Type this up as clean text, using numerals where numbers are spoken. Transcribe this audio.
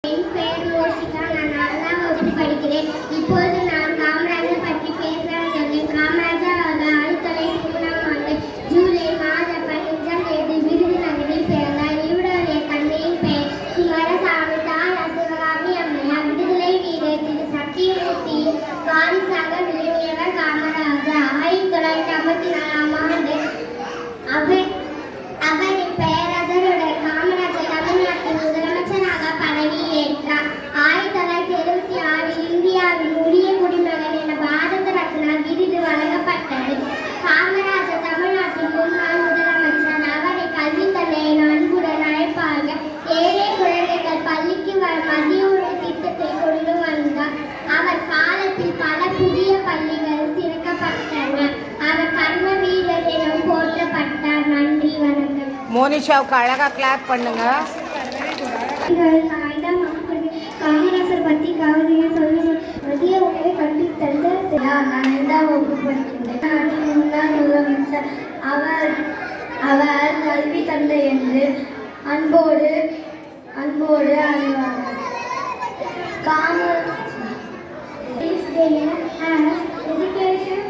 என் பெயர் யோசிகா. நான் 4ஆம் வகுப்பு படிக்கிறேன். இப்போது நான் காமராஜர் பற்றி பேசலாம் சொன்னேன். காமராஜர் அவர்கள் 1903ஆம் ஆண்டு ஜூலை மாதம் 15ஆம் தேதி விருதுநகரில் பிறந்தார். இவருடைய தந்தையின் பெயர் குமாரசாமி, தாயார் சிவகாமி அம்மையார். விடுதலை வீரர் திரு சத்தியமூர்த்தியின் வாரிசாக விளங்கியவர் காமராஜர். 1954ஆம் ஆண்டு அவரின் பெயரதருடன் காமராஜர் தமிழ்நாட்டின் முதலமைச்சராக பதவியேற்றார். 1976 இந்தியாவின் உரிய குடிமகன் என பாரத ரத்னா விருது வழங்கப்பட்டது. காமராஜர் தமிழ்நாட்டின் முன்னாள் முதலமைச்சர். அவரை கல்வி தந்தை என அன்புடன் அழைப்பார்கள். ஏழை குழந்தைகள் பள்ளிக்கு மதிய உணவு திட்டத்தை கொண்டு வந்தார். அவர் காலத்தில் பல புதிய பள்ளிகள் திறக்கப்பட்டன. அவர் கர்ம வீரர் என போற்றப்பட்டார். நன்றி, வணக்கம். மோனிஷாவுக்கு அழகா கிளாப் பண்ணுங்க. காமராஜர் பற்றி கவிதையை சொல்லுங்க. மதிய உணவை கட்டி தந்த நான் 5ஆம் வகுப்பு படிக்கின்றேன். முன்னாள் முதலமைச்சர். அவர் கல்வி தந்தை என்று அன்போடு அழைவார்கள். Education